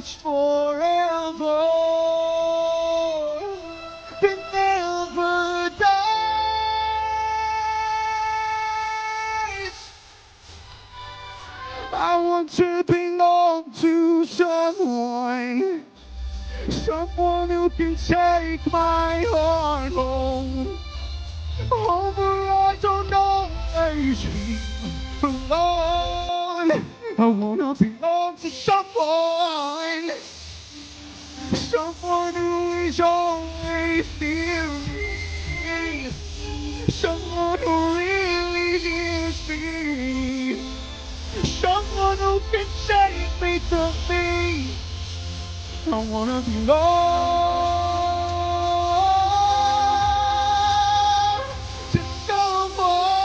much forever that never dies. I want to belong to someone, someone who can take my heart home. Over I don't always feel alone. I wanna belong to someone, someone who is always near me, someone who really hears me, someone who can save me from me. I wanna belong to someone.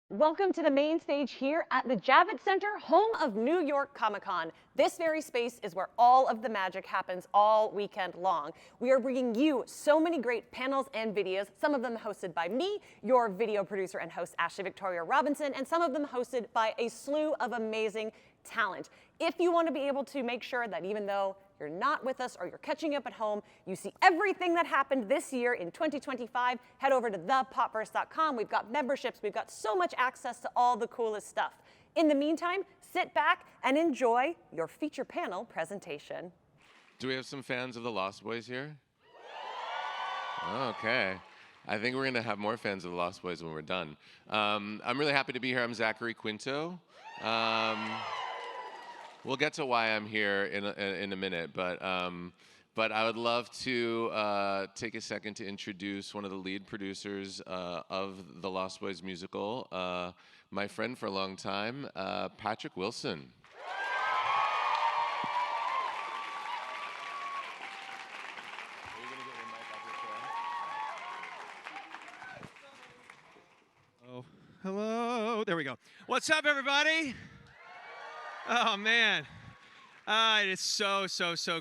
Welcome to the main stage here at the Javits Center, home of New York Comic Con. This very space is where all of the magic happens all weekend long. We are bringing you so many great panels and videos, some of them hosted by me, your video producer and host Ashley Victoria Robinson, and some of them hosted by a slew of amazing talent. If you want to be able to make sure that even though you're not with us or you're catching up at home, you see everything that happened this year in 2025, head over to thepopverse.com. We've got memberships, we've got so much access to all the coolest stuff. In the meantime, sit back and enjoy your feature panel presentation. Do we have some fans of the Lost Boys here? Okay. I think we're going to have more fans of the Lost Boys when we're done. I'm really happy to be here. I'm Zachary Quinto. We'll get to why I'm here in a minute, but I would love to take a second to introduce one of the lead producers of the Lost Boys musical, my friend for a long time, Patrick Wilson. Oh, hello. There we go. What's up, everybody? Oh, man. It is so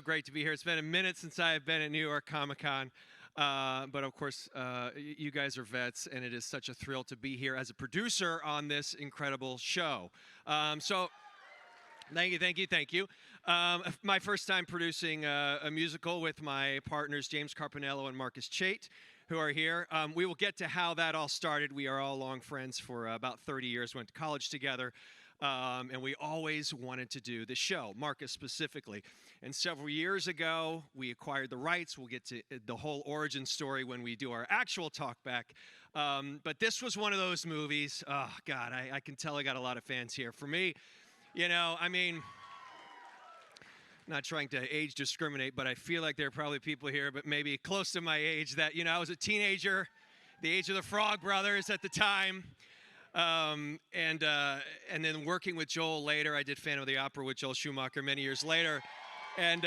great to be here. It's been a minute since I have been at New York Comic Con. But of course, you guys are vets, and it is such a thrill to be here as a producer on this incredible show. So thank you. My first time producing a musical with my partners, James Carpinello and Marcus Chait, who are here. We will get to how that all started. We are all long friends for about 30 years, went to college together. And we always wanted to do the show, Marcus specifically. And several years ago, we acquired the rights. We'll get to the whole origin story when we do our actual talk back. But this was one of those movies. Oh, God, I can tell I got a lot of fans here. For me, you know, I mean, not trying to age discriminate, but I feel like there are probably people here, but maybe close to my age that, you know, I was a teenager, the age of the Frog Brothers at the time. And then working with Joel later, I did Phantom of the Opera with Joel Schumacher many years later, and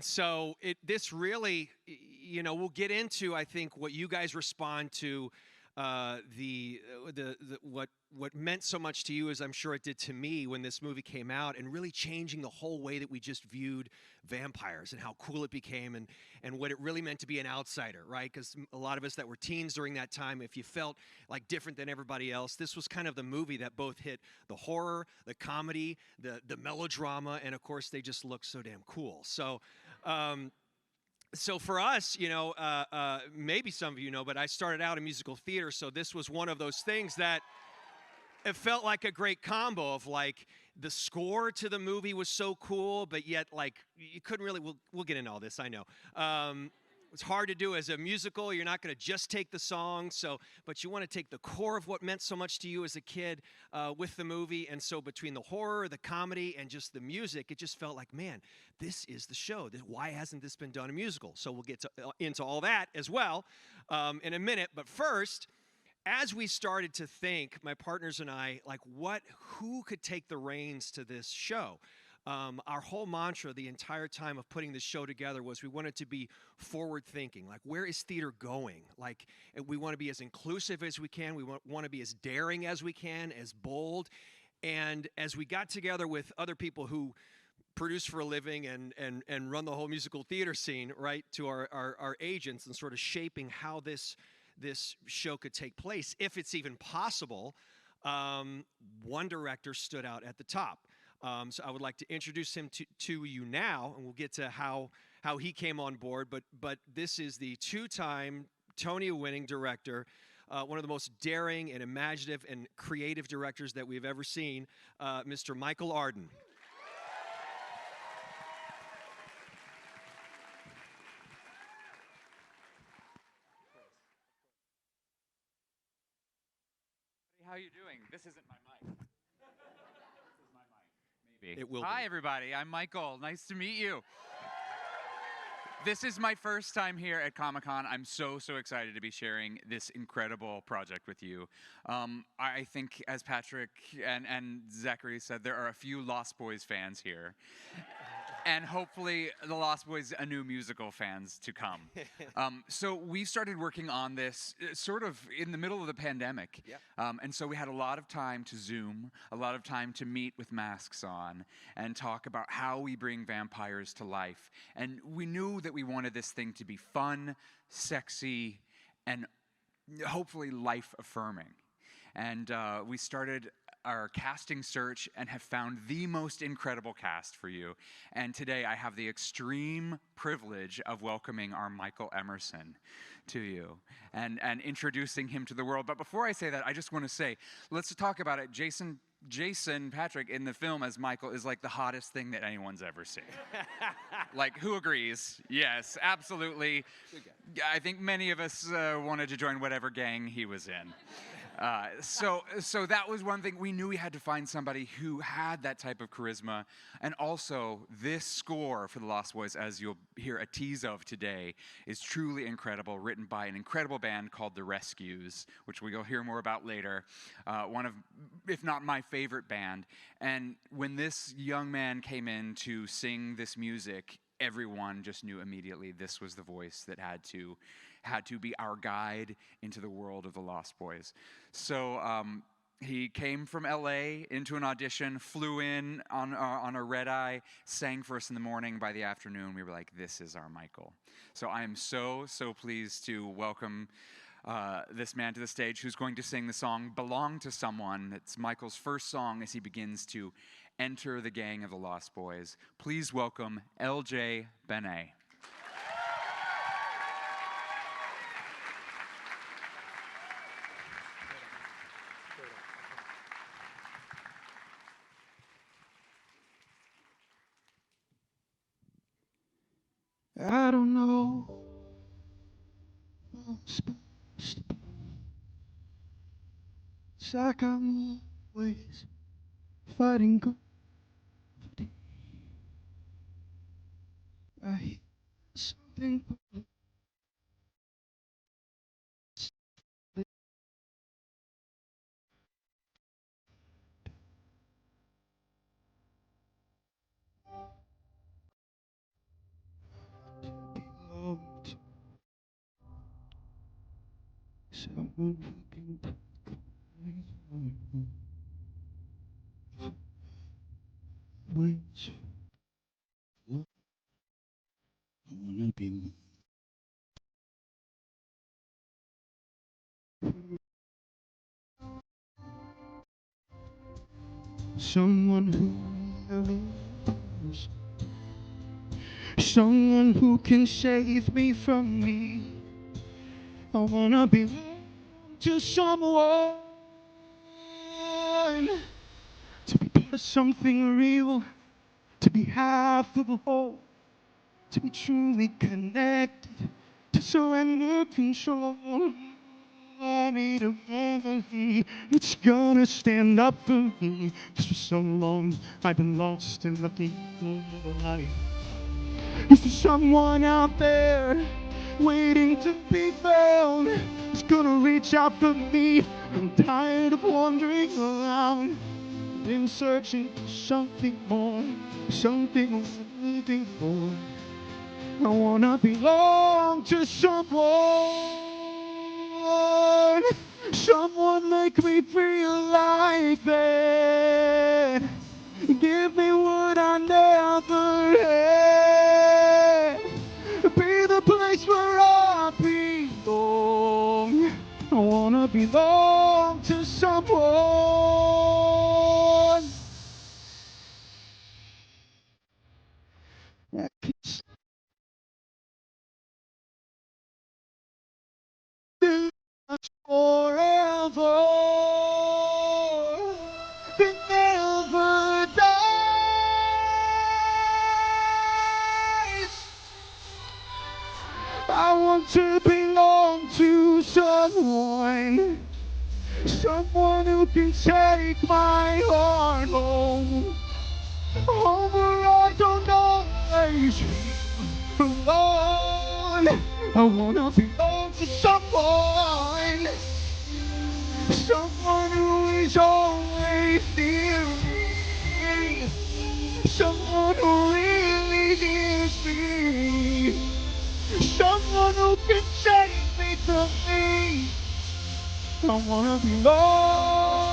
so this really, you know, we'll get into, I think, what you guys respond to, what meant so much to you, as I'm sure it did to me when this movie came out, and really changing the whole way that we just viewed vampires and how cool it became, and what it really meant to be an outsider, right? Because a lot of us that were teens during that time, if you felt like different than everybody else, this was kind of the movie that both hit the horror, the comedy, the melodrama, and of course they just looked so damn cool. So for us, you know, maybe some of you know, but I started out in musical theater, so this was one of those things that it felt like a great combo of, like, the score to the movie was so cool, but yet, like, you couldn't really, we'll get into all this, I know. It's hard to do as a musical. You're not going to just take the song, but you want to take the core of what meant so much to you as a kid with the movie. And so between the horror, the comedy, and just the music, it just felt like, man, this is the show. Why hasn't this been done a musical? So we'll get into all that as well in a minute. But first, as we started to think, my partners and I, like, who could take the reins to this show? Our whole mantra the entire time of putting this show together was we wanted to be forward-thinking. Like, where is theater going? Like, we want to be as inclusive as we can. We want to be as daring as we can, as bold. And as we got together with other people who produce for a living and run the whole musical theater scene, right, to our agents and sort of shaping how this show could take place, if it's even possible, one director stood out at the top. So I would like to introduce him to you now, and we'll get to how he came on board. But this is the two-time Tony-winning director, one of the most daring and imaginative and creative directors that we've ever seen, Mr. Michael Arden. How are you doing? This isn't my mic. This is my mic. Maybe. It will Hi, be. everybody. I'm Michael. Nice to meet you. This is my first time here at Comic-Con. I'm so excited to be sharing this incredible project with you. I think, as Patrick and Zachary said, there are a few Lost Boys fans here. And hopefully the Lost Boys, a new musical fans to come. So we started working on this sort of in the middle of the pandemic. Yep. And so we had a lot of time to Zoom, a lot of time to meet with masks on and talk about how we bring vampires to life. And we knew that we wanted this thing to be fun, sexy, and hopefully life-affirming. And we started our casting search and have found the most incredible cast for you. And today I have the extreme privilege of welcoming our Michael Emerson to you and introducing him to the world. But before I say that, I just want to say, let's talk about it. Jason Patrick in the film as Michael is like the hottest thing that anyone's ever seen. Like, who agrees? Yes, absolutely. I think many of us wanted to join whatever gang he was in. So that was one thing. We knew we had to find somebody who had that type of charisma. And also, this score for The Lost Boys, as you'll hear a tease of today, is truly incredible, written by an incredible band called The Rescues, which we'll hear more about later. One of, if not my favorite band. And when this young man came in to sing this music, everyone just knew immediately this was the voice that had to be our guide into the world of the Lost Boys. So he came from LA into an audition, flew in on a red eye, sang for us in the morning. By the afternoon, we were like, this is our Michael. So I am so pleased to welcome this man to the stage who's going to sing the song Belong to Someone. It's Michael's first song as he begins to enter the gang of the Lost Boys. Please welcome LJ Benet. I don't know. It's like I'm always fighting good. I hear something. Belonged. Someone who can take which I wanna be. Someone who knows. Someone who can save me from me. I wanna be to someone, to be part of something real, to be half of a whole, to be truly connected, to surrender control. I need a melody that's gonna stand up for me. 'Cause for so long I've been lost in the people of life. Is there someone out there waiting to be found? Who's gonna reach out for me? I'm tired of wandering around, been searching for something more, something I'm looking for. I wanna belong to someone. Someone make me feel like that. give me what I never had. Be the place where I belong. I wanna belong to someone that keeps us forever. That never dies. I want to belong to someone. Someone who can take my heart home. Home where I don't always feel alone. I wanna belong to someone. Someone who is always near me. Someone who really hears me. Someone who can take me to me. I wanna belong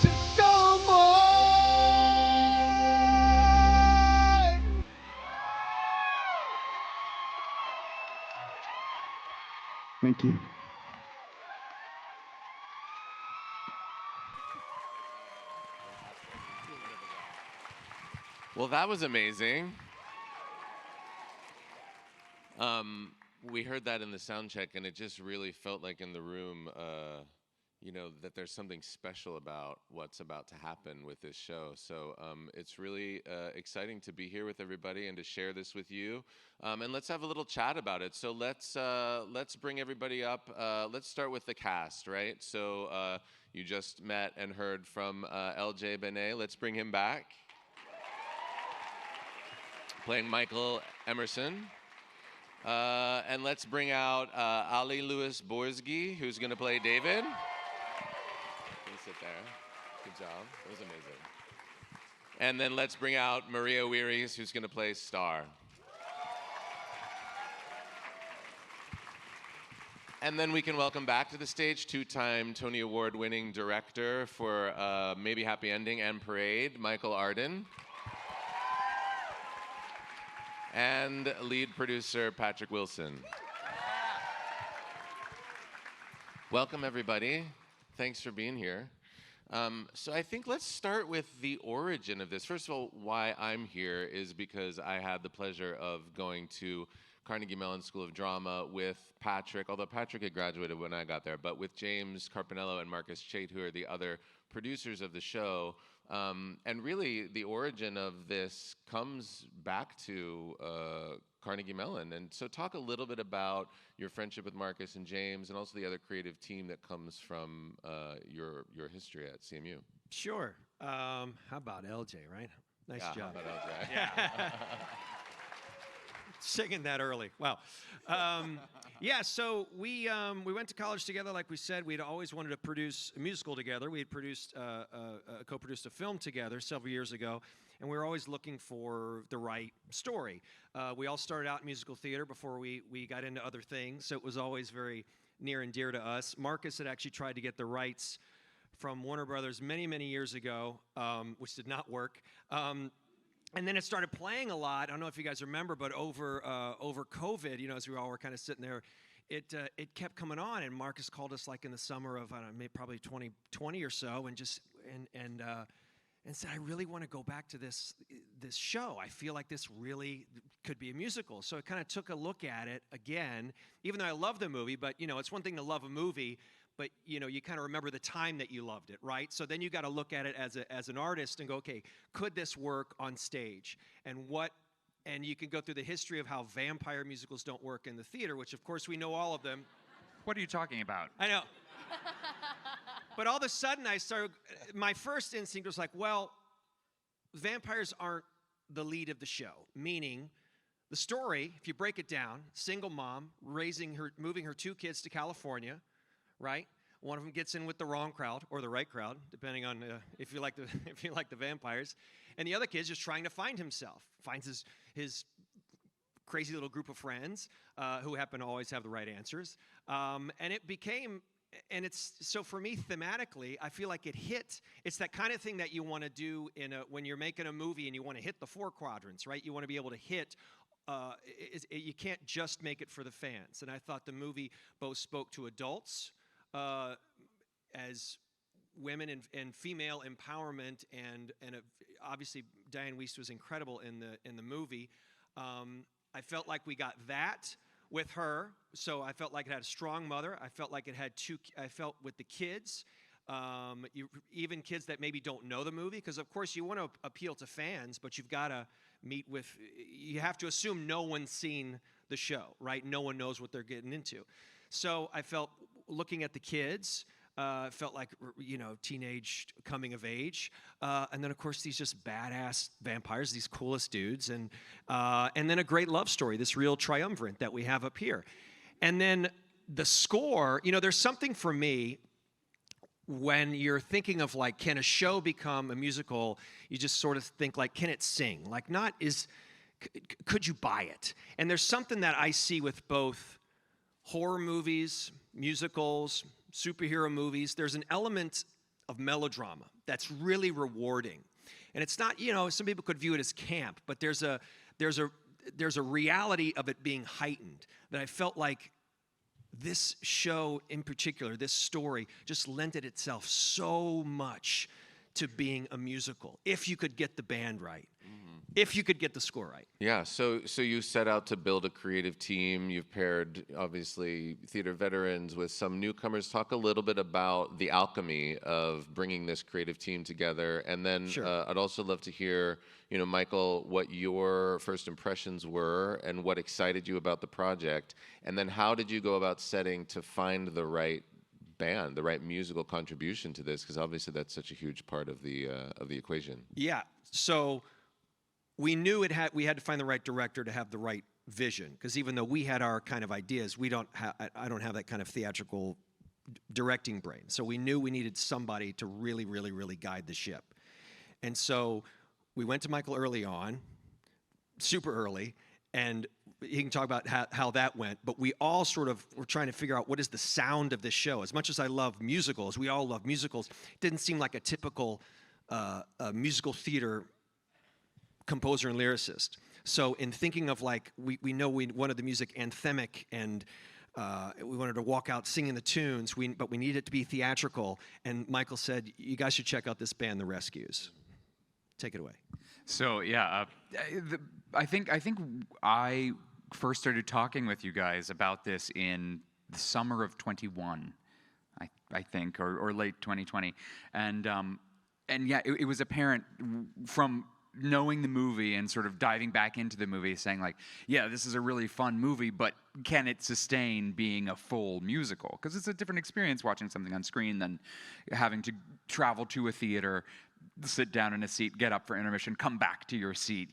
to someone. Thank you. Well, that was amazing. We heard that in the sound check, and it just really felt like in the room, that there's something special about what's about to happen with this show. So it's really exciting to be here with everybody and to share this with you. And let's have a little chat about it. So let's bring everybody up. Let's start with the cast, right? So you just met and heard from LJ Benet. Let's bring him back. Playing Michael Emerson. And let's bring out Ali Louis Borsky, who's going to play David. Please sit there. Good job. That was amazing. And then let's bring out Maria Weiris, who's going to play Star. And then we can welcome back to the stage two-time Tony Award-winning director for Maybe Happy Ending and Parade, Michael Arden. And lead producer, Patrick Wilson. Welcome, everybody. Thanks for being here. So I think let's start with the origin of this. First of all, why I'm here is because I had the pleasure of going to Carnegie Mellon School of Drama with Patrick, although Patrick had graduated when I got there, but with James Carpinello and Marcus Chait, who are the other producers of the show. And really, the origin of this comes back to Carnegie Mellon. And so talk a little bit about your friendship with Marcus and James, and also the other creative team that comes from your history at CMU. Sure. How about LJ, right? Nice job. How about LJ? Yeah. Singing that early. Wow. So we went to college together, like we said. We'd always wanted to produce a musical together. We had co-produced a film together several years ago, and we were always looking for the right story. We all started out in musical theater before we got into other things, so it was always very near and dear to us. Marcus had actually tried to get the rights from Warner Brothers many, many years ago, which did not work. And then it started playing a lot. I don't know if you guys remember, but over COVID, as we all were kind of sitting there, it kept coming on. And Marcus called us like in the summer of maybe probably 2020 or so, and said, "I really want to go back to this show. I feel like this really could be a musical." So I kind of took a look at it again, even though I love the movie. But it's one thing to love a movie, but you kind of remember the time that you loved it, right? So then you got to look at it as an artist and go, okay, could this work on stage? And you can go through the history of how vampire musicals don't work in the theater, which of course we know all of them. What are you talking about? I know. But all of a sudden my first instinct was like, well, vampires aren't the lead of the show, meaning the story, if you break it down, single mom moving her two kids to California, right? One of them gets in with the wrong crowd or the right crowd, depending on if you like the vampires, and the other kid's just trying to find himself, finds his crazy little group of friends who happen to always have the right answers, and it became and it's so for me thematically, I feel like it hit. It's that kind of thing that you want to do when you're making a movie and you want to hit the 4 quadrants, right? You want to be able to hit. You can't just make it for the fans. And I thought the movie both spoke to adults as women and female empowerment, and obviously Diane Wiest was incredible in the movie. I felt like we got that with her, so I felt like it had a strong mother. I felt like it had I felt with the kids, even kids that maybe don't know the movie, because of course you want to appeal to fans, but you've got to you have to assume no one's seen the show, right? No one knows what they're getting into. So I felt, looking at the kids, felt like, teenage coming of age. And then, of course, these just badass vampires, these coolest dudes. And then a great love story, this real triumvirate that we have up here. And then the score, there's something for me when you're thinking of, like, can a show become a musical, you just sort of think, like, can it sing? Like, could you buy it? And there's something that I see with both horror movies, musicals, superhero movies. There's an element of melodrama that's really rewarding. And it's not, some people could view it as camp, but there's a reality of it being heightened that I felt like this show in particular, this story, just lent itself so much to being a musical, if you could get the band right, if you could get the score right. Yeah, so you set out to build a creative team. You've paired, obviously, theater veterans with some newcomers. Talk a little bit about the alchemy of bringing this creative team together. And then Sure. I'd also love to hear, Michael, what your first impressions were and what excited you about the project. And then how did you go about setting to find the right band, the right musical contribution to this? Because obviously that's such a huge part of the equation. Yeah, so we knew we had to find the right director to have the right vision, because even though we had our kind of ideas, I don't have that kind of theatrical directing brain. So we knew we needed somebody to really, really, really guide the ship. And so we went to Michael early on, super early, and he can talk about how that went, but we all sort of were trying to figure out what is the sound of this show. As much as I love musicals, we all love musicals, it didn't seem like a typical musical theater composer and lyricist. So in thinking of, like, we know we wanted the music anthemic, and we wanted to walk out singing the tunes, but we needed it to be theatrical. And Michael said, you guys should check out this band, The Rescues. Take it away. So yeah, I think I first started talking with you guys about this in the summer of 21, I think, or late 2020, and yeah, it was apparent from knowing the movie and sort of diving back into the movie, saying, like, yeah, this is a really fun movie, but can it sustain being a full musical? Because it's a different experience watching something on screen than having to travel to a theater, sit down in a seat, get up for intermission, come back to your seat.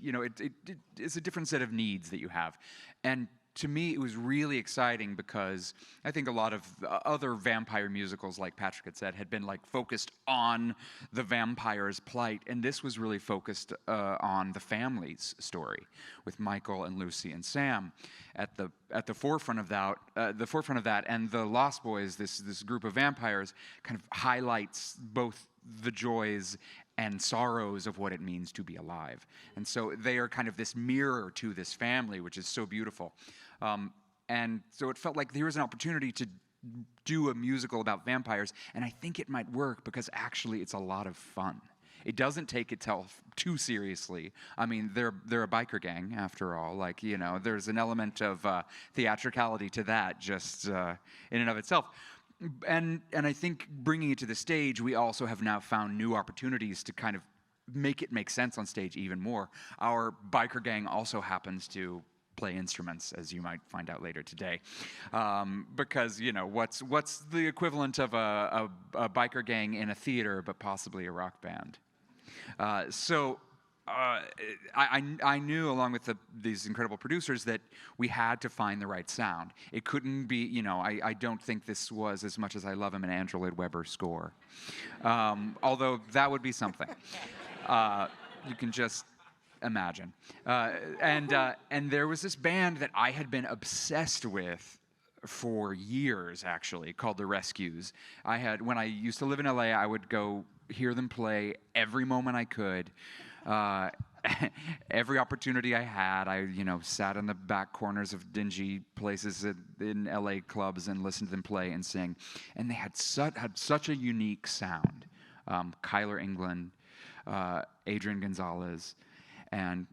It's a different set of needs that you have. And to me, it was really exciting because I think a lot of other vampire musicals, like Patrick had said, had been, like, focused on the vampire's plight, and this was really focused on the family's story, with Michael and Lucy and Sam at the forefront of that. And the Lost Boys, this group of vampires, kind of highlights both the joys and sorrows of what it means to be alive. And so they are kind of this mirror to this family, which is so beautiful. And so it felt like there was an opportunity to do a musical about vampires, and I think it might work because actually it's a lot of fun. It doesn't take itself too seriously. I mean, they're a biker gang, after all. Like, there's an element of theatricality to that, just in and of itself. And I think bringing it to the stage, we also have now found new opportunities to kind of make it make sense on stage even more. Our biker gang also happens to play instruments, as you might find out later today, because what's the equivalent of a biker gang in a theater, but possibly a rock band? I knew, along with these incredible producers, that we had to find the right sound. It couldn't be, I don't think this was, as much as I love him, an Andrew Lloyd Webber score. Although that would be something. You can just imagine. And there was this band that I had been obsessed with for years, actually, called The Rescues. When I used to live in LA, I would go hear them play every moment I could. Every opportunity I had, I sat in the back corners of dingy places in LA clubs and listened to them play and sing. And they had such a unique sound. Kyler England, Adrian Gonzalez, and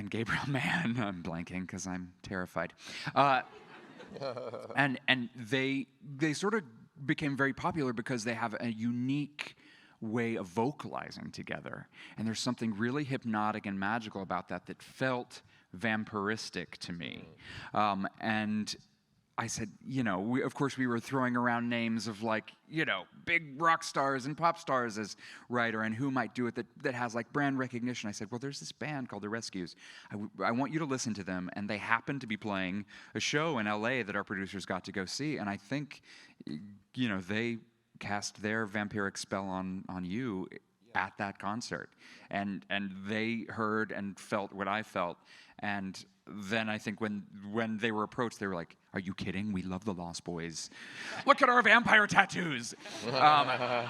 Gabriel Mann. I'm blanking because I'm terrified. And they sort of became very popular because they have a unique way of vocalizing together. And there's something really hypnotic and magical about that felt vampiristic to me. And I said, of course we were throwing around names of big rock stars and pop stars as writer and who might do it that has brand recognition. I said, well, there's this band called The Rescues. I want you to listen to them. And they happened to be playing a show in LA that our producers got to go see. And I think, they cast their vampiric spell on you at that concert. And they heard and felt what I felt. And then I think when they were approached, they were like, are you kidding? We love the Lost Boys. Look at our vampire tattoos.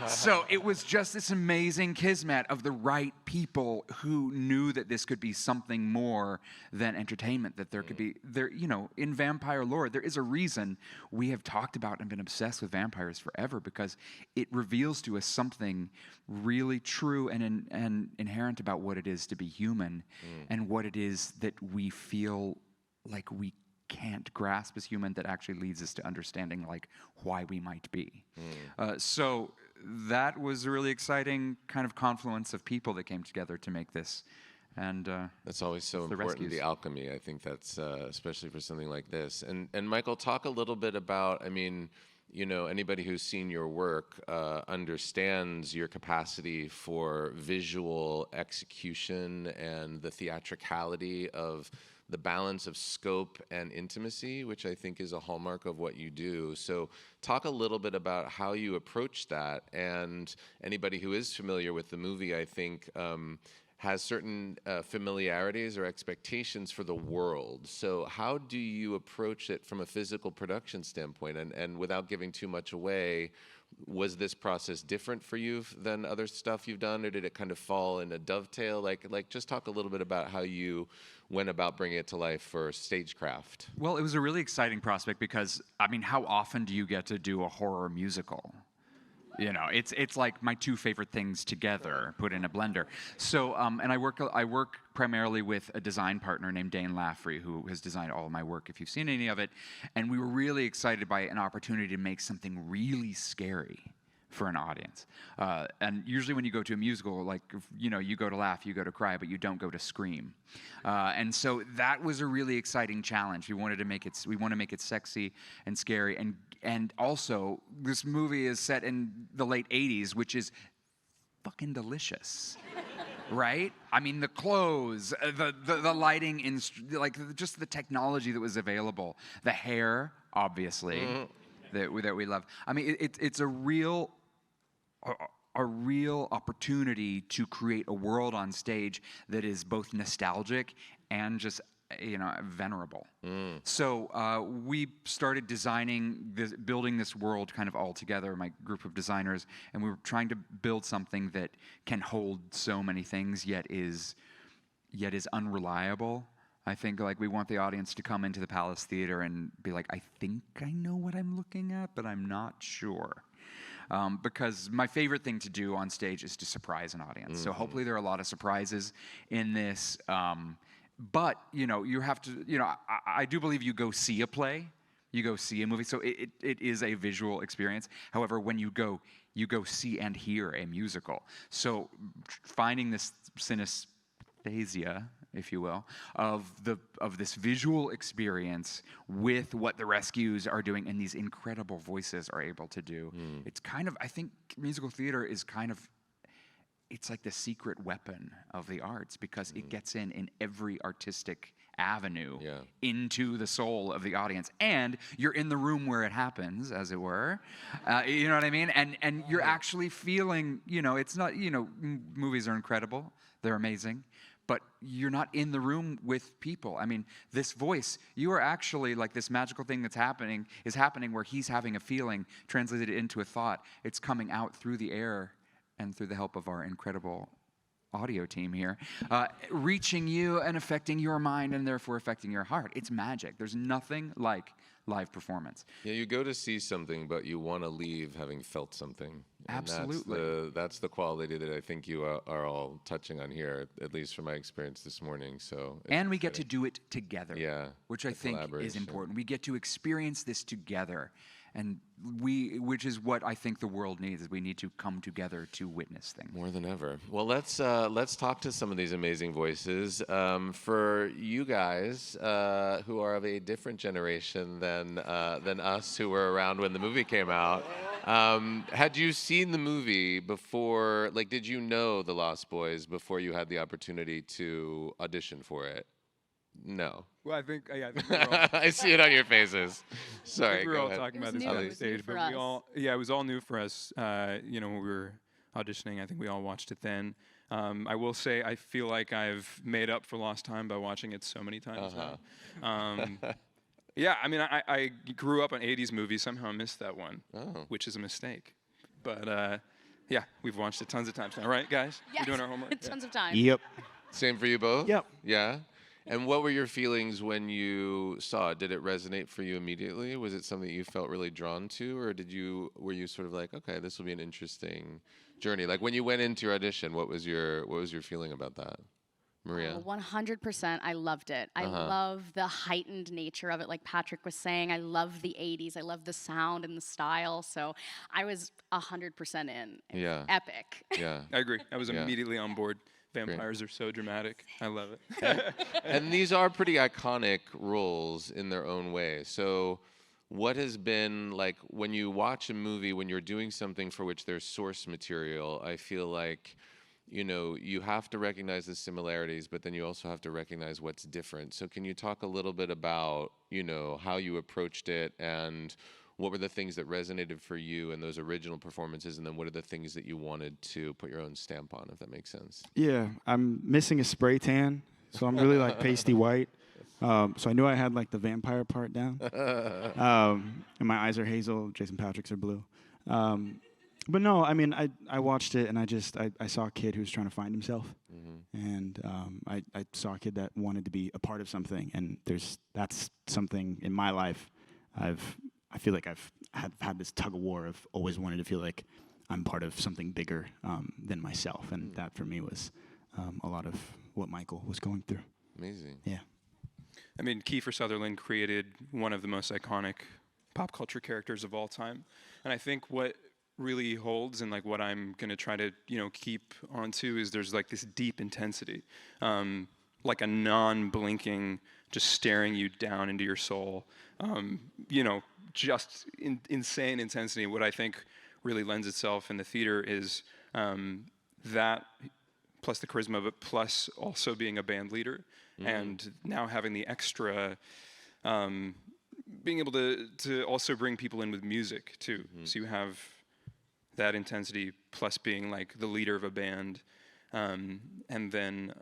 So it was just this amazing kismet of the right people who knew that this could be something more than entertainment, that there could be, in vampire lore, there is a reason we have talked about and been obsessed with vampires forever, because it reveals to us something really true and inherent about what it is to be human and what it is that we feel like we can't grasp as human, that actually leads us to understanding why we might be. So that was a really exciting kind of confluence of people that came together to make this. And that's always so important, the alchemy. I think that's especially for something like this. And Michael, talk a little bit about, anybody who's seen your work understands your capacity for visual execution and the theatricality of the balance of scope and intimacy, which I think is a hallmark of what you do. So talk a little bit about how you approach that. And anybody who is familiar with the movie, I think, has certain familiarities or expectations for the world. So how do you approach it from a physical production standpoint? And without giving too much away, was this process different for you than other stuff you've done, or did it kind of fall in a dovetail? Just talk a little bit about how you went about bringing it to life for stagecraft. Well, it was a really exciting prospect because, how often do you get to do a horror musical? It's like my two favorite things together put in a blender. So, and I work primarily with a design partner named Dane Laffrey, who has designed all of my work, if you've seen any of it. And we were really excited by an opportunity to make something really scary for an audience. And usually when you go to a musical, you go to laugh, you go to cry, but you don't go to scream. And so that was a really exciting challenge. We want to make it sexy and scary. And also, this movie is set in the late 80s, which is fucking delicious. Right? The clothes, the lighting, just the technology that was available. The hair, obviously, that we love. It's a real opportunity to create a world on stage that is both nostalgic and just venerable. So we started building this world kind of all together, my group of designers, and we were trying to build something that can hold so many things, yet is unreliable. I think we want the audience to come into the Palace Theater and be like, I think I know what I'm looking at, but I'm not sure. Because my favorite thing to do on stage is to surprise an audience. So hopefully there are a lot of surprises in this. But, you have to, I do believe you go see a play, you go see a movie. So it is a visual experience. However, when you go see and hear a musical. So finding this synesthesia, if you will, of this visual experience with what the Rescues are doing and these incredible voices are able to do. It's kind of, I think musical theater is kind of, it's like the secret weapon of the arts, because it gets in every artistic avenue into the soul of the audience, and you're in the room where it happens, as it were. You know what I mean? And you're actually feeling, it's not, movies are incredible, they're amazing, but you're not in the room with people. I mean, this voice, you are actually like this magical thing that's happening where he's having a feeling translated into a thought. It's coming out through the air and through the help of our incredible audio team here, reaching you and affecting your mind and therefore affecting your heart. It's magic. There's nothing like live performance. Yeah, you go to see something, but you want to leave having felt something. And Absolutely. that's the quality that I think you are all touching on here, at least from my experience this morning. So. And we get to do it together. Yeah. Which I think is important. We get to experience this together. And which is what I think the world needs, is we need to come together to witness things. More than ever. Well, let's talk to some of these amazing voices. For you guys who are of a different generation than us, who were around when the movie came out, had you seen the movie before? Like, did you know the Lost Boys before you had the opportunity to audition for it? No. Well, I think we're all, I see it on your faces. Sorry, we were go all ahead. talking about was this new. on It the was new stage, for but us. it was all new for us. When we were auditioning, I think we all watched it then. I will say I feel like I've made up for lost time by watching it so many times now. Yeah, I mean, I grew up on 80s movies. Somehow I missed that one, which is a mistake. But yeah, we've watched it tons of times now, right, guys? Yes. We're doing our homework? Tons of time. Yep. Same for you both? Yep. Yeah? And what were your feelings when you saw it? Did it resonate for you immediately? Was it something that you felt really drawn to, or were you sort of like, okay, this will be an interesting journey? Like when you went into your audition, what was your feeling about that? Maria? 100%. I loved it. I love the heightened nature of it. Like Patrick was saying, I love the 80s. I love the sound and the style. So I was 100% in. It was Yeah. epic. Yeah. I agree. I was Yeah. immediately on board. Vampires are so dramatic. I love it. And these are pretty iconic roles in their own way. So what has been like when you watch a movie, when you're doing something for which there's source material, I feel like, you have to recognize the similarities, but then you also have to recognize what's different. So can you talk a little bit about, how you approached it, and what were the things that resonated for you in those original performances, and then what are the things that you wanted to put your own stamp on, if that makes sense? Yeah, I'm missing a spray tan, so I'm really like pasty white. So I knew I had like the vampire part down. And my eyes are hazel, Jason Patrick's are blue. But no, I mean, I watched it and I saw a kid who was trying to find himself. And I saw a kid that wanted to be a part of something, and that's something in my life I feel like I've had this tug of war of always wanting to feel like I'm part of something bigger than myself, and that for me was a lot of what Michael was going through. Amazing. Yeah. I mean, Kiefer Sutherland created one of the most iconic pop culture characters of all time. And I think what really holds, and like what I'm going to try to, keep onto, is there's like this deep intensity, like a non-blinking, just staring you down into your soul, just insane intensity. What I think really lends itself in the theater is that, plus the charisma of it, plus also being a band leader, and now having the extra, being able to also bring people in with music too. So you have that intensity plus being like the leader of a band, and then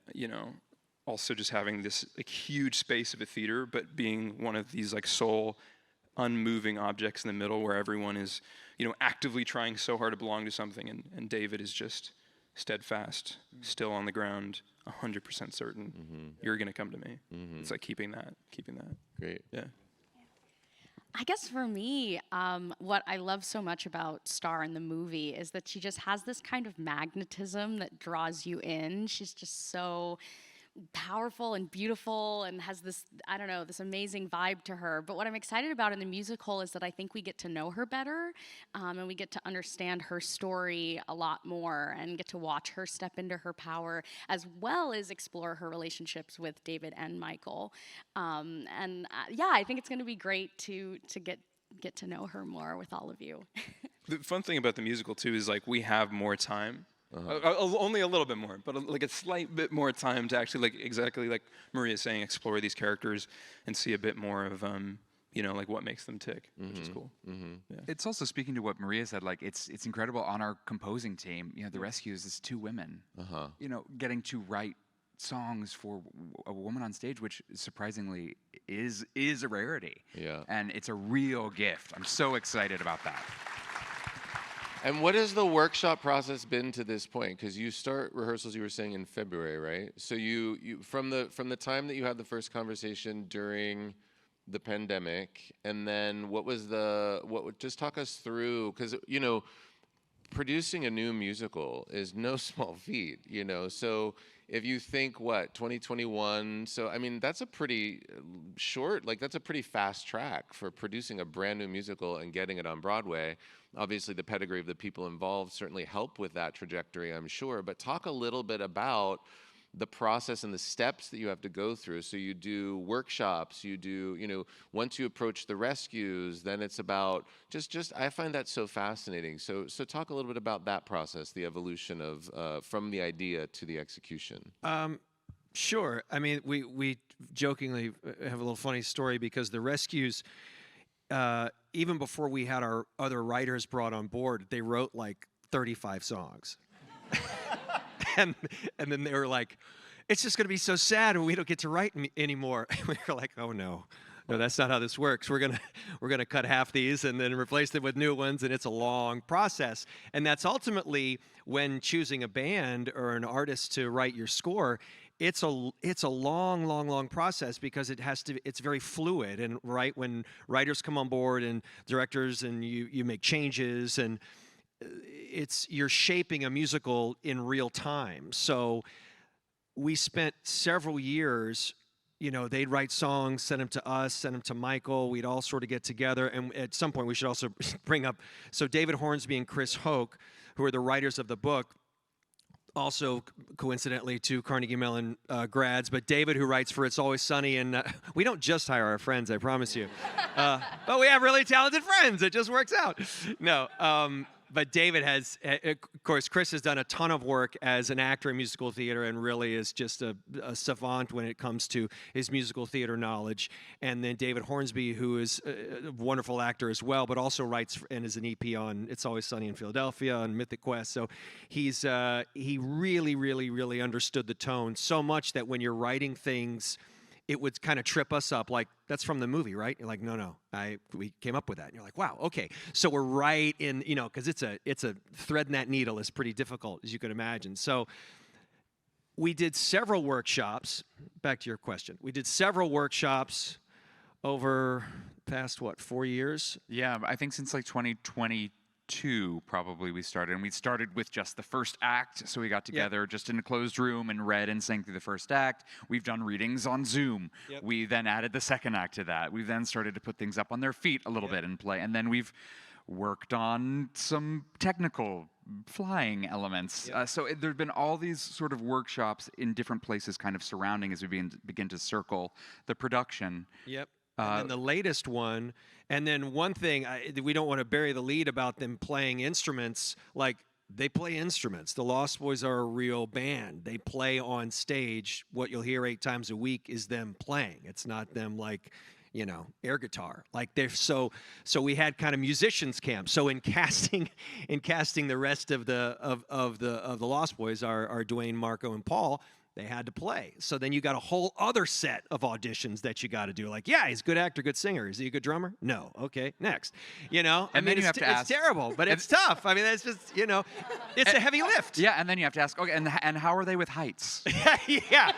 also just having this like huge space of a theater, but being one of these like sole unmoving objects in the middle where everyone is actively trying so hard to belong to something, and David is just steadfast, still on the ground, 100% certain you're going to come to me. It's like keeping that. Great. Yeah. I guess for me, what I love so much about Star in the movie is that she just has this kind of magnetism that draws you in. She's just so powerful and beautiful and has this, this amazing vibe to her. But what I'm excited about in the musical is that I think we get to know her better, and we get to understand her story a lot more and get to watch her step into her power, as well as explore her relationships with David and Michael. I think it's going to be great to get to know her more with all of you. The fun thing about the musical too is like we have more time. Only a little bit more, but like a slight bit more time to actually, like exactly like Maria's saying, explore these characters and see a bit more of like what makes them tick, which is cool. Yeah. It's also, speaking to what Maria said, like it's incredible on our composing team. The Rescues is two women, getting to write songs for a woman on stage, which surprisingly is a rarity. Yeah. And it's a real gift. I'm so excited about that. And what has the workshop process been to this point? Because you start rehearsals, you were saying, in February, right? So you from the time that you had the first conversation during the pandemic, and then just talk us through, because producing a new musical is no small feat, So if you think 2021, so I mean that's a pretty that's a pretty fast track for producing a brand new musical and getting it on Broadway. Obviously the pedigree of the people involved certainly help with that trajectory, I'm sure, but talk a little bit about the process and the steps that you have to go through. So you do workshops, you do, once you approach the rescues, then it's about I find that so fascinating. So talk a little bit about that process, the evolution of from the idea to the execution. Sure. I mean, we jokingly have a little funny story because the rescues, even before we had our other writers brought on board, they wrote like 35 songs. And then they were like, it's just going to be so sad when we don't get to write anymore. And we were like, oh no, that's not how this works. We're gonna cut half these and then replace them with new ones, and it's a long process. And that's ultimately when choosing a band or an artist to write your score. It's a long process because it's very fluid, and right when writers come on board and directors and you make changes, and you're shaping a musical in real time. So we spent several years, they'd write songs, send them to us, send them to Michael. We'd all sort of get together. And at some point we should also bring up, so David Hornsby and Chris Hoke, who are the writers of the book, also coincidentally two Carnegie Mellon grads, but David, who writes for It's Always Sunny, and we don't just hire our friends, I promise you. But we have really talented friends. It just works out. No, but David has, of course, Chris has done a ton of work as an actor in musical theater and really is just a savant when it comes to his musical theater knowledge. And then David Hornsby, who is a wonderful actor as well, but also writes and is an EP on It's Always Sunny in Philadelphia and Mythic Quest. So he really understood the tone so much that when you're writing things, it would kind of trip us up, like, that's from the movie, right? You're like, no, we came up with that. And you're like, wow, okay. So we're right in, because it's a threading that needle is pretty difficult, as you can imagine. So we did several workshops. Back to your question. We did several workshops over past, 4 years? Yeah, I think since like 2022 probably we started, and we started with just the first act, so we got together just in a closed room and read and sang through the first act. We've done readings on Zoom. We then added the second act to that. We then started to put things up on their feet a little bit and play, and then we've worked on some technical flying elements. So there've been all these sort of workshops in different places kind of surrounding as we begin to circle the production. And then the latest one, and then one thing, we don't want to bury the lead about them playing instruments, like they play instruments. The Lost Boys are a real band. They play on stage. What you'll hear 8 times a week is them playing. It's not them like, air guitar. Like they're so we had kind of musicians camp. So in casting the rest of the Lost Boys, our Dwayne, Marco, and Paul, they had to play. So then you got a whole other set of auditions that you got to do. Like, yeah, he's a good actor, good singer. Is he a good drummer? No. Okay, next. And then you have to ask. It's terrible, but it's tough. I mean, it's just, it's a heavy lift. Yeah, and then you have to ask, okay, and how are they with heights? yeah.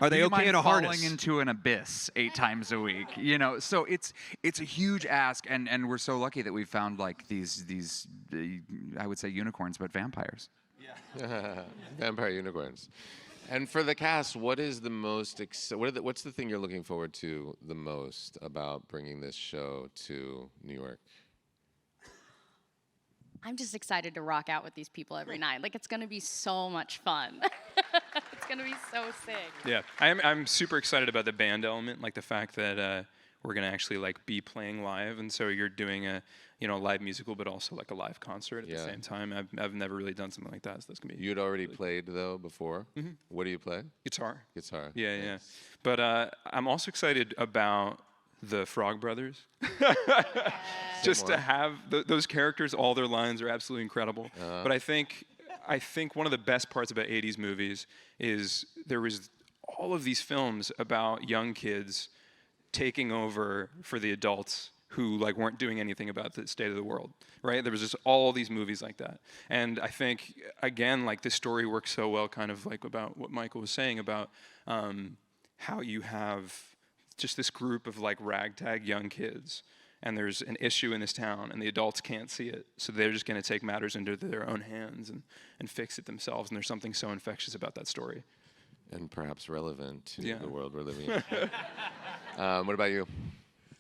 Are they okay in a harness? Falling into an abyss 8 times a week, So it's a huge ask, and we're so lucky that we found like these I would say unicorns, but vampires. Vampire unicorns. And for the cast, what is the most what's the thing you're looking forward to the most about bringing this show to New York? I'm just excited to rock out with these people every night. Like, it's going to be so much fun. It's going to be so sick. Yeah, I'm super excited about the band element, like the fact that we're going to actually like be playing live, and so you're doing a live musical, but also like a live concert at the same time. I've never really done something like that, so that's gonna be. You'd already played though before. Mm-hmm. What do you play? Guitar. Yeah. Nice. But I'm also excited about the Frog Brothers. Just to have those characters, all their lines are absolutely incredible. But I think I think one of the best parts about 80s movies is there was all of these films about young kids taking over for the adults who like weren't doing anything about the state of the world, right? There was just all these movies like that. And I think, again, like this story works so well kind of like about what Michael was saying about how you have just this group of like ragtag young kids, and there's an issue in this town and the adults can't see it, so they're just going to take matters into their own hands and fix it themselves. And there's something so infectious about that story. And perhaps relevant to the world we're living in. What about you?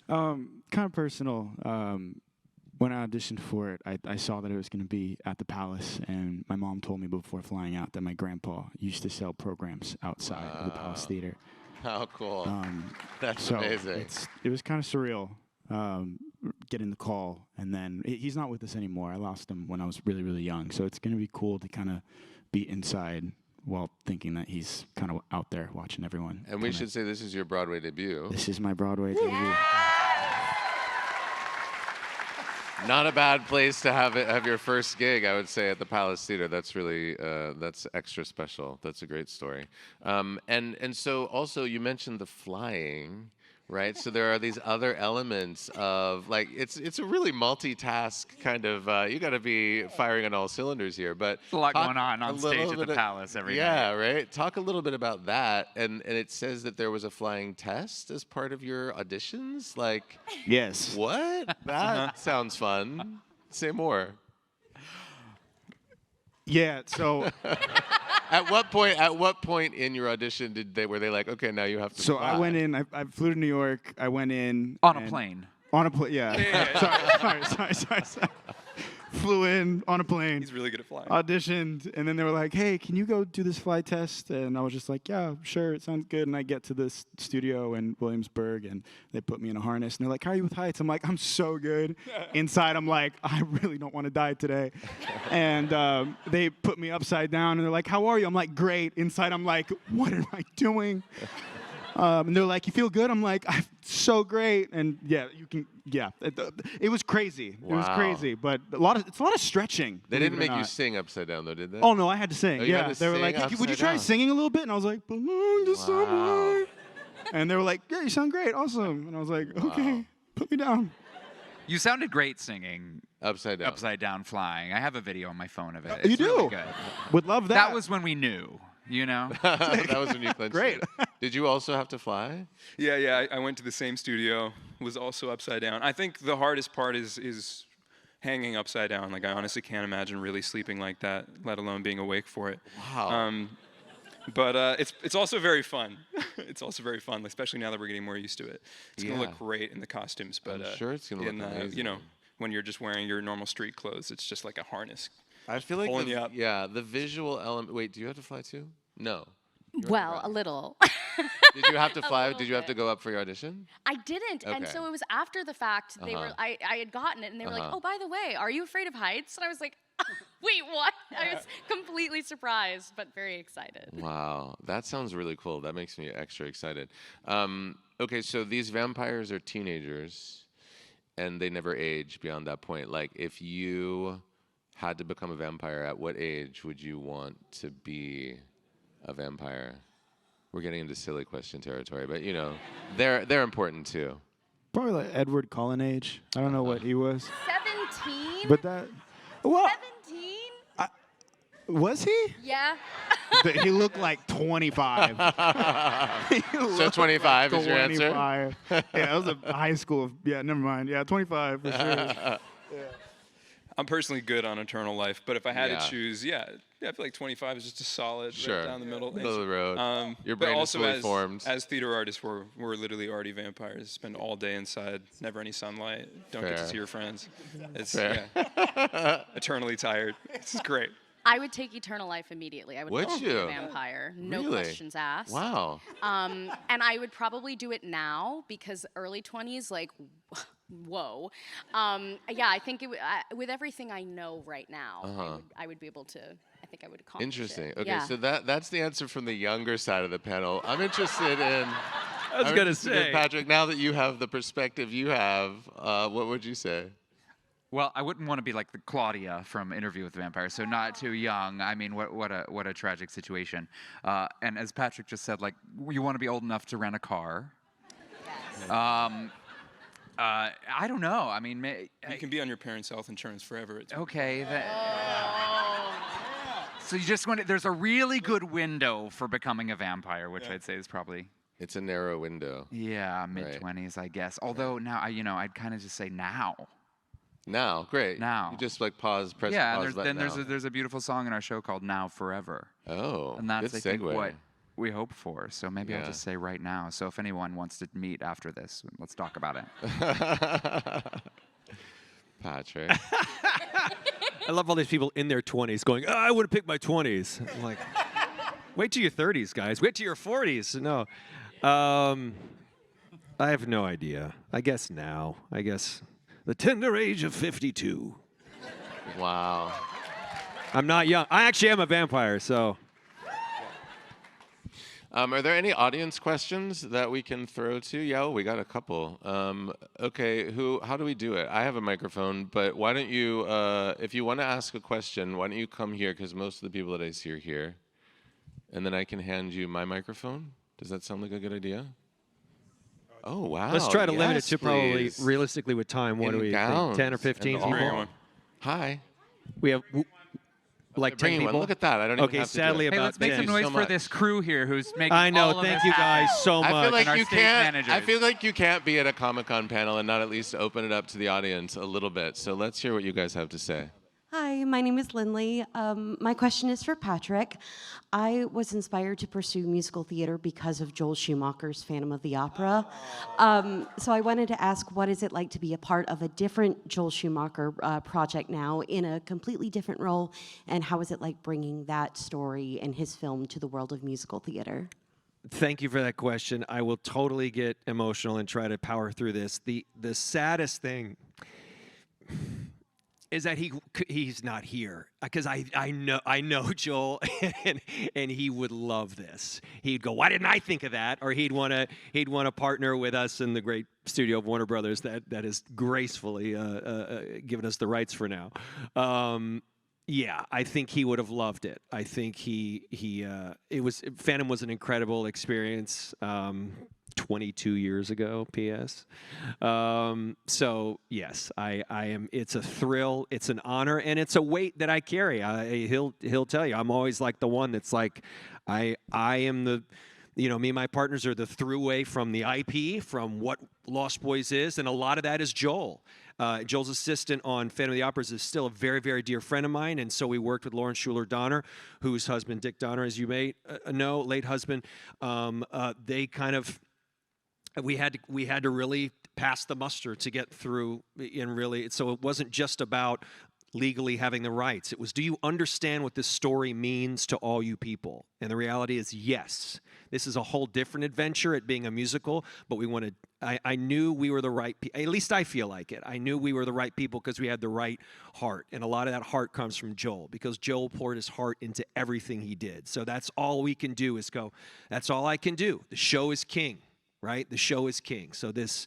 Kind of personal. When I auditioned for it, I saw that it was going to be at the Palace, and my mom told me before flying out that my grandpa used to sell programs outside of the Palace Theater. How cool. That's So amazing. it was kind of surreal getting the call, and then he's not with us anymore. I lost him when I was really, really young, so it's going to be cool to kind of be inside while thinking that he's kind of out there watching everyone. And we should say this is your Broadway debut. This is my Broadway debut. Not a bad place to have your first gig, I would say, at the Palace Theater. That's really that's extra special. That's a great story. And so also you mentioned the flying, right? So there are these other elements of like it's a really multitask kind of. You got to be firing on all cylinders here. But a lot going on stage at the Palace every night. Yeah, right. Talk a little bit about that. And it says that there was a flying test as part of your auditions. Like, Yes. what? That sounds fun. Say more. Yeah, so At what point in your audition were they like, okay, now you have to so fly? I went in, I flew to New York, I went in. On a and- plane. On a plane, yeah. Sorry. Flew in on a plane. He's really good at flying. Auditioned, and then they were like, hey, can you go do this flight test? And I was just like, yeah, sure, it sounds good. And I get to this studio in Williamsburg, and they put me in a harness, and they're like, how are you with heights? I'm like, I'm so good. Inside, I'm like, I really don't want to die today. And they put me upside down, and they're like, how are you? I'm like, great. Inside, I'm like, what am I doing? And they're like, you feel good? I'm like, I'm so great. And yeah, it was crazy. It was Wow. crazy, but it's a lot of stretching. They believe didn't it or make you not. sing upside down, though, did they? Oh no, I had to sing. Oh, you had Yeah, to they were sing like, hey, would you upside try down. singing a little bit? And I was like, belong to Wow. someone. And they were like, yeah, you sound great, awesome. And I was like, okay, put me down. You sounded great singing Upside down. Upside Down Flying. I have a video on my phone of it. You It's really do? good. Would love that. That was when we knew, you know? That was when you clinched Great. it. Did you also have to fly? Yeah. I went to the same studio. Was also upside down. I think the hardest part is hanging upside down. Like I honestly can't imagine really sleeping like that, let alone being awake for it. Wow. But it's also very fun. It's also very fun, especially now that we're getting more used to it. It's gonna Yeah. look great in the costumes, but I'm sure it's gonna look amazing. you know, when you're just wearing your normal street clothes, it's just like a harness. I feel like Pulling you up. the visual element. Wait, do you have to fly too? No. Well, a little. Did you have to fly? little Did you have to bit. go up for your audition? I didn't, and Okay. so it was after the fact. They were. I had gotten it, and they were like, "Oh, by the way, are you afraid of heights?" And I was like, "Wait, what?" I was completely surprised, but very excited. Wow, that sounds really cool. That makes me extra excited. Okay, so these vampires are teenagers, and they never age beyond that point. Like, if you had to become a vampire, at what age would you want to be a vampire? We're getting into silly question territory, but you know, they're important too. Probably like Edward Cullen age. I don't know what he was, 17. but that. What 17. was he? Yeah. He looked like 25. So 25 is your answer? 25. Yeah, that was a high school. Yeah, never mind. Yeah, 25 for sure. I'm personally good on Eternal Life, but if I had Yeah. to choose, I feel like 25 is just a solid Sure. right down the middle. Middle of the road. Your but brain is also fully formed. as theater artists, we're literally already vampires. Spend all day inside, never any sunlight, don't get to Fair. see your friends. It's Fair. eternally tired. This is great. I would take eternal life immediately. I would Would love to be you? a vampire. No Really? questions asked. Wow. And I would probably do it now because early 20s, like, whoa. Yeah, I think with everything I know right now, I would be able to. I think I would accomplish Interesting. it. Okay, Yeah. so that's the answer from the younger side of the panel. I'm interested in. I was I'm gonna interested in say. Patrick, now that you have the perspective you have, what would you say? Well, I wouldn't want to be like the Claudia from Interview with the Vampire, so not too young. I mean, what a tragic situation. And as Patrick just said, like, you want to be old enough to rent a car. Yes. I don't know. I mean, You can be on your parents' health insurance forever. okay. So you just want to, there's a really good window for becoming a vampire, which I'd say is probably It's a narrow window. mid-20s, I guess. Although now, I'd kind of just say now. Now, great. Now. You just like press the Yeah, pause and button now. there's a beautiful song in our show called Now Forever. Oh, And that's, good I think, segue. what we hope for. So maybe I'll Yeah. just say right now. So if anyone wants to meet after this, let's talk about it. Patrick. I love all these people in their 20s going, oh, I would have picked my 20s. I'm like, wait till your 30s, guys. Wait till your 40s. No. I have no idea. I guess now. I guess the tender age of 52. Wow. I'm not young. I actually am a vampire, so. Are there any audience questions that we can throw to? Yeah, we got a couple. Okay, how do we do it? I have a microphone, but why don't you, if you want to ask a question, why don't you come here, because most of the people that I see are here. And then I can hand you my microphone. Does that sound like a good idea? Oh, wow. Let's try to limit it yes, to probably, please. realistically with time, what In do we gowns think, 10 or and 15 all. people? Bring one. Hi. We have, like 10 Bringing people? one. Look at that. I don't even Okay, have to do sadly it. Hey, about let's make 10. some noise so for much. this crew here who's making I know, all of thank this you happen. guys so much. I feel like And our you stage can't. I managers. feel like you can't be at a Comic-Con panel and not at least open it up to the audience a little bit. So let's hear what you guys have to say. Hi, my name is Lindley. My question is for Patrick. I was inspired to pursue musical theater because of Joel Schumacher's Phantom of the Opera. So I wanted to ask, what is it like to be a part of a different Joel Schumacher project now in a completely different role? And how is it like bringing that story and his film to the world of musical theater? Thank you for that question. I will totally get emotional and try to power through this. The saddest thing is that he's not here, because I know Joel and he would love this. He'd go, why didn't I think of that? Or he'd want to partner with us in the great studio of Warner Brothers that has gracefully given us the rights for now. Yeah, I think he would have loved it. I think Phantom was an incredible experience. 22 years ago, P.S. So yes, I am. It's a thrill, it's an honor, and it's a weight that I carry. He'll tell you, I'm always like the one that's like, I am the, me and my partners are the throughway from the IP, from what Lost Boys is, and a lot of that is Joel. Joel's assistant on Phantom of the Opera is still a very, very dear friend of mine, and so we worked with Lawrence Schuler Donner, whose husband, Dick Donner, as you may know, late husband. They kind of, we had to really pass the muster to get through, and really, so it wasn't just about legally having the rights. It was, do you understand what this story means to all you people? And the reality is, yes. This is a whole different adventure at being a musical, but we wanted, I knew we were the right people. At least I feel like it. I knew we were the right people because we had the right heart. And a lot of that heart comes from Joel, because Joel poured his heart into everything he did. So that's all we can do is go, that's all I can do. The show is king. Right, the show is king. So this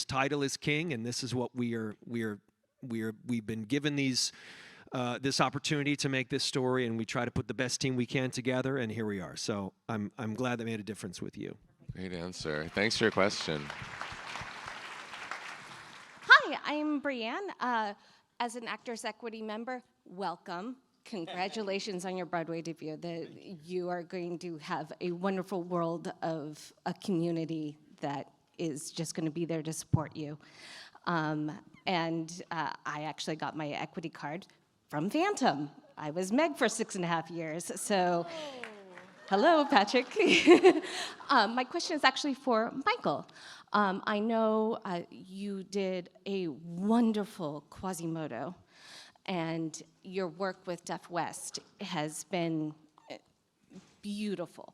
title is king, and this is what we've been given this opportunity to make this story, and we try to put the best team we can together, and here we are. So I'm glad that made a difference with you. Great answer. Thanks for your question. Hi, I'm Brianne. As an Actors Equity member, welcome. Congratulations on your Broadway debut. You are going to have a wonderful world of a community that is just going to be there to support you. I actually got my equity card from Phantom. I was Meg for 6.5 years, so hello, Patrick. My question is actually for Michael. I know you did a wonderful Quasimodo, and your work with Deaf West has been beautiful.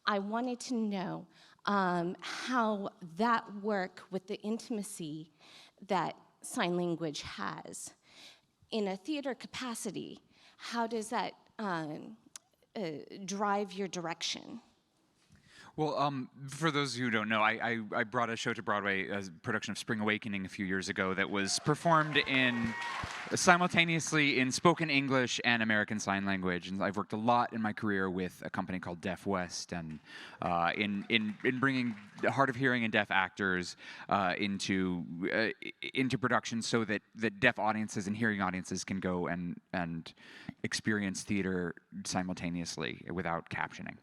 I wanted to know how that work with the intimacy that sign language has in a theater capacity, how does that drive your direction? Well, for those who don't know, I brought a show to Broadway, a production of Spring Awakening a few years ago that was performed simultaneously in spoken English and American Sign Language. And I've worked a lot in my career with a company called Deaf West, and in bringing hard of hearing and deaf actors into production so that deaf audiences and hearing audiences can go and experience theater simultaneously without captioning.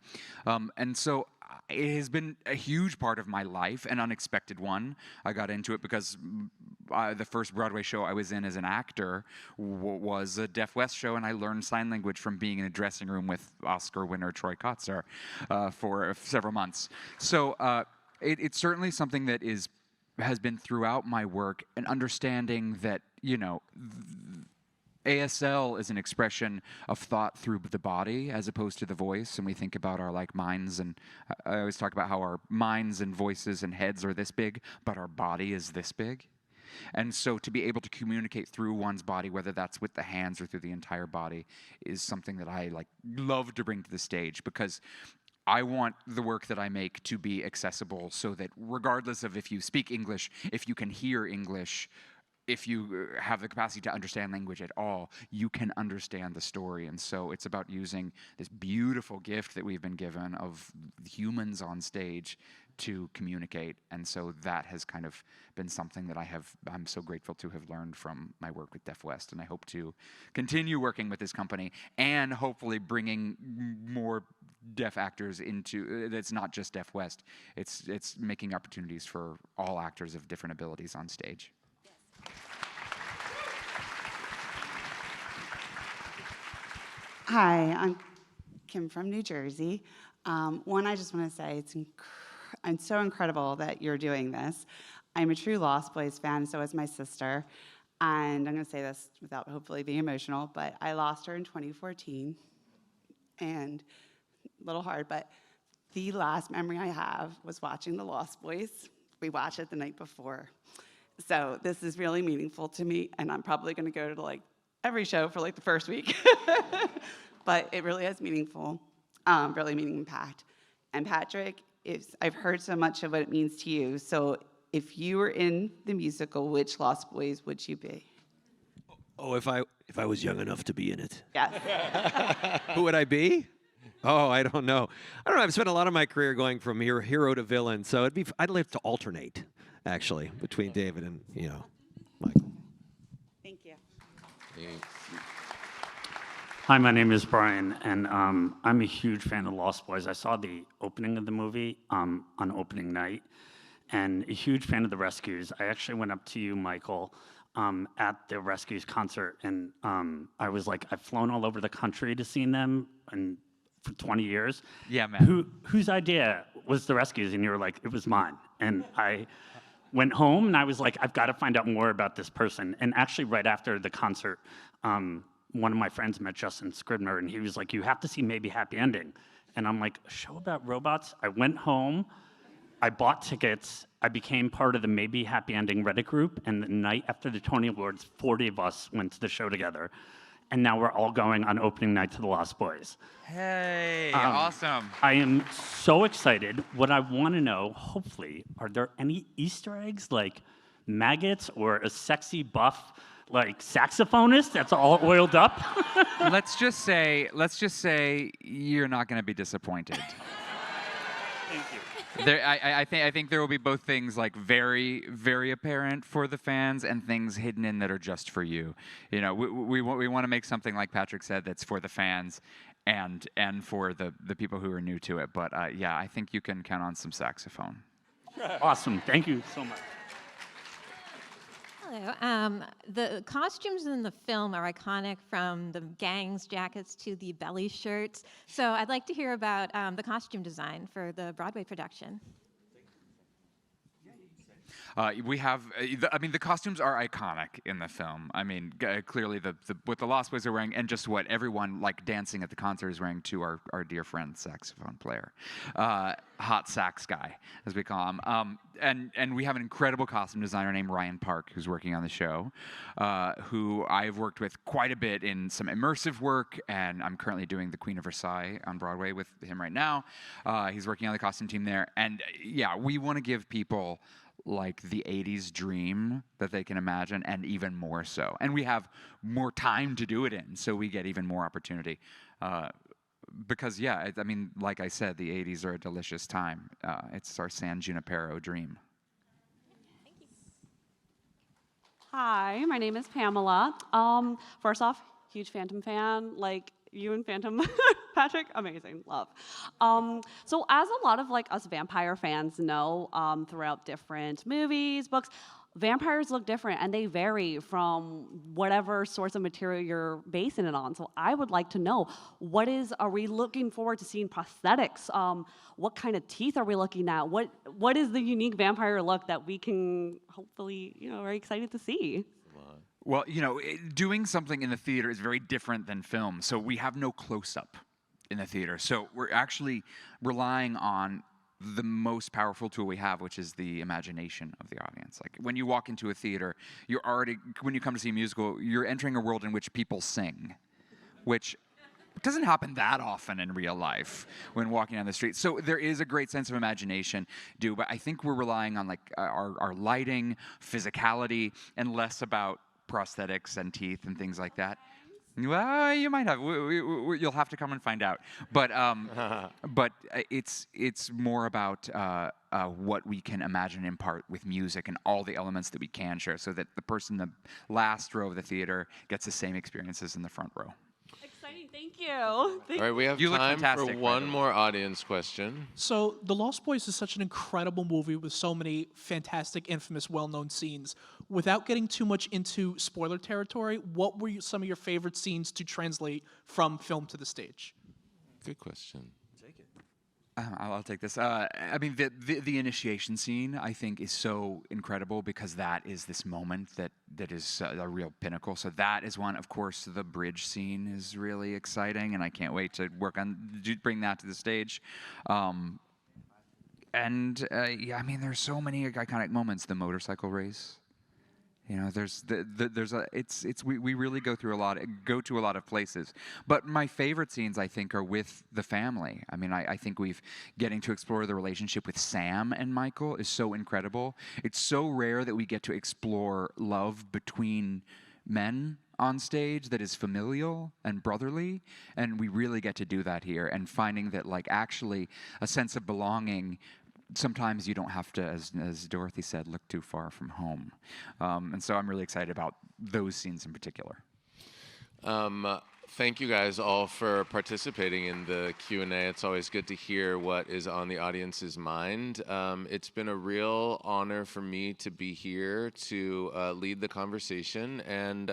And so it has been a huge part of my life, an unexpected one. I got into it because the first Broadway show I was in as an actor was a Deaf West show, and I learned sign language from being in a dressing room with Oscar winner Troy Kotsur for several months. So it's certainly something that has been throughout my work, and understanding that, you know, ASL is an expression of thought through the body as opposed to the voice, and we think about our minds, and I always talk about how our minds and voices and heads are this big, but our body is this big. And so to be able to communicate through one's body, whether that's with the hands or through the entire body, is something that I love to bring to the stage, because I want the work that I make to be accessible so that regardless of if you speak English, if you can hear English, if you have the capacity to understand language at all, you can understand the story. And so it's about using this beautiful gift that we've been given of humans on stage to communicate. And so that has kind of been something that I'm so grateful to have learned from my work with Deaf West. And I hope to continue working with this company and hopefully bringing more deaf actors into, it's not just Deaf West, it's making opportunities for all actors of different abilities on stage. Hi, I'm Kim from New Jersey. One, I just want to say it's so incredible that you're doing this. I'm a true Lost Boys fan, so is my sister. And I'm going to say this without hopefully being emotional, but I lost her in 2014. And a little hard, but the last memory I have was watching The Lost Boys. We watched it the night before. So this is really meaningful to me, and I'm probably going to go to every show for the first week. But it really is meaningful, really meaning impact. And Patrick, I've heard so much of what it means to you. So if you were in the musical, which Lost Boys would you be? Oh, if I was young enough to be in it. Yes. Who would I be? Oh, I don't know. I've spent a lot of my career going from hero to villain, so I'd like to alternate, actually, between David and Michael. Thank you. Hi, my name is Brian, and I'm a huge fan of Lost Boys. I saw the opening of the movie on opening night, and a huge fan of the Rescues. I actually went up to you, Michael, at the Rescues concert, and I was I've flown all over the country to see them, and for 20 years. Yeah, man. Whose idea was the Rescues? And you were like, it was mine. And I went home, and I was like, I've got to find out more about this person. And actually, right after the concert, one of my friends met Justin Scribner, and he was like, you have to see Maybe Happy Ending. And I'm like, a show about robots? I went home, I bought tickets, I became part of the Maybe Happy Ending Reddit group, and the night after the Tony Awards, 40 of us went to the show together. And now we're all going on opening night to the Lost Boys. Hey, awesome. I am so excited. What I want to know, hopefully, are there any Easter eggs like maggots or a sexy buff saxophonist that's all oiled up? Let's just say you're not going to be disappointed. Thank you. I think there will be both things very, very apparent for the fans and things hidden in that are just for you. We want to make something, like Patrick said, that's for the fans and for the people who are new to it. But yeah, I think you can count on some saxophone. Awesome. Thank you so much. Hello. The costumes in the film are iconic, from the gangs' jackets to the belly shirts. So I'd like to hear about the costume design for the Broadway production. We have, the costumes are iconic in the film. Clearly what the Lost Boys are wearing, and just what everyone dancing at the concert is wearing to our dear friend saxophone player. hot sax guy, as we call him. And we have an incredible costume designer named Ryan Park who's working on the show, who I've worked with quite a bit in some immersive work, and I'm currently doing The Queen of Versailles on Broadway with him right now. He's working on the costume team there. And yeah, we want to give people like the 80s dream that they can imagine, and even more so. And we have more time to do it in, so we get even more opportunity. Because, yeah, I mean, like I said, the 80s are a delicious time. It's our San Junipero dream. Hi, my name is Pamela. First off, huge Phantom fan. Like, you and Phantom, Patrick, amazing, love. So as a lot of like us vampire fans know, throughout different movies, books, vampires look different and they vary from whatever source of material you're basing it on. So I would like to know, are we looking forward to seeing prosthetics? What kind of teeth are we looking at? What is the unique vampire look that we can hopefully, are excited to see? Well, doing something in the theater is very different than film. So we have no close-up in the theater. So we're actually relying on the most powerful tool we have, which is the imagination of the audience. Like when you walk into a theater, when you come to see a musical, you're entering a world in which people sing, which doesn't happen that often in real life when walking down the street. So there is a great sense of imagination but I think we're relying on like our lighting, physicality, and less about prosthetics and teeth and things like that. Well, you might have. You'll have to come and find out. But it's more about what we can imagine in part with music and all the elements that we can share, so that the person in the last row of the theater gets the same experiences in the front row. Exciting, thank you. All right, we have time for one more audience question. So, The Lost Boys is such an incredible movie with so many fantastic, infamous, well-known scenes. Without getting too much into spoiler territory, what were some of your favorite scenes to translate from film to the stage? Good question. I'll take this. I mean, the initiation scene, I think, is so incredible because that is this moment that is a real pinnacle. So that is one. Of course, the bridge scene is really exciting, and I can't wait to bring that to the stage. Yeah, I mean, there's so many iconic moments. The motorcycle race. We really go to a lot of places. But my favorite scenes, I think, are with the family. I mean, I think getting to explore the relationship with Sam and Michael is so incredible. It's so rare that we get to explore love between men on stage that is familial and brotherly, and we really get to do that here, and finding that, like, actually a sense of belonging. Sometimes you don't have to, as Dorothy said, look too far from home. And so I'm really excited about those scenes in particular. Thank you guys all for participating in the Q&A. It's always good to hear what is on the audience's mind. It's been a real honor for me to be here to lead the conversation. And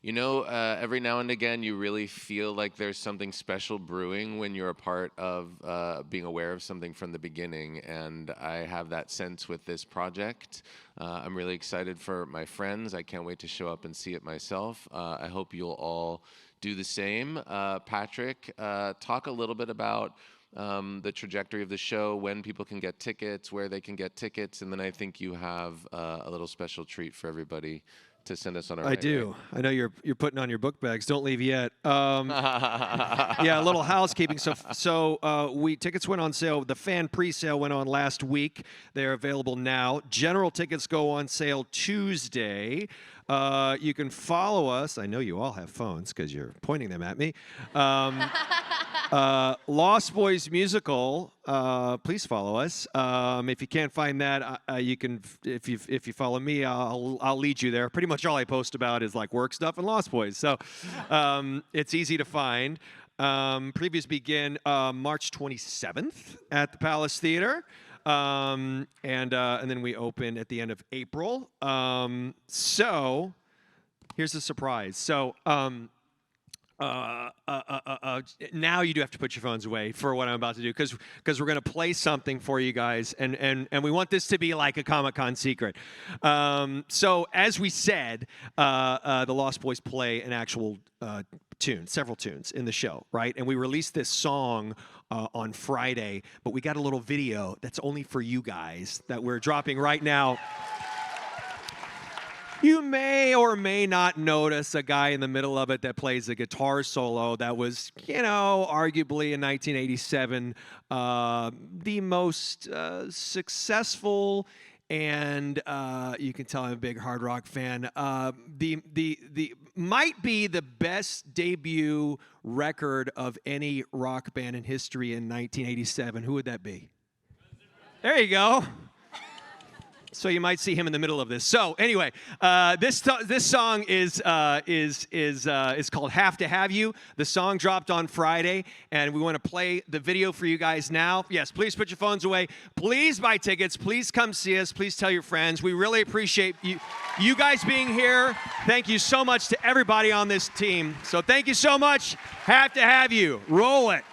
every now and again, you really feel like there's something special brewing when you're a part of being aware of something from the beginning. And I have that sense with this project. I'm really excited for my friends. I can't wait to show up and see it myself. I hope you'll all do the same. Patrick, talk a little bit about the trajectory of the show, when people can get tickets, where they can get tickets, and then I think you have a little special treat for everybody to send us on our way. I do. I know you're putting on your book bags. Don't leave yet. Yeah, a little housekeeping stuff. So tickets went on sale. The fan pre-sale went on last week. They're available now. General tickets go on sale Tuesday. You can follow us. I know you all have phones because you're pointing them at me. Lost Boys Musical. Please follow us. If you can't find that, you can. If you follow me, I'll lead you there. Pretty much all I post about is like work stuff and Lost Boys, so it's easy to find. Previews begin March 27th at the Palace Theater. And then we open at the end of April. So here's a surprise. So now you do have to put your phones away for what I'm about to do, because we're going to play something for you guys, and we want this to be like a Comic-Con secret. So as we said, the Lost Boys play an actual tune, several tunes in the show, right? And we released this song on Friday, but we got a little video that's only for you guys that we're dropping right now. You may or may not notice a guy in the middle of it that plays a guitar solo that was, arguably in 1987, the most successful, and you can tell I'm a big hard rock fan. The might be the best debut record of any rock band in history in 1987. Who would that be? There you go. So you might see him in the middle of this. So anyway, this song is called "Have to Have You." The song dropped on Friday, and we want to play the video for you guys now. Yes, please put your phones away. Please buy tickets. Please come see us. Please tell your friends. We really appreciate you guys being here. Thank you so much to everybody on this team. So thank you so much. Have to Have You. Roll it.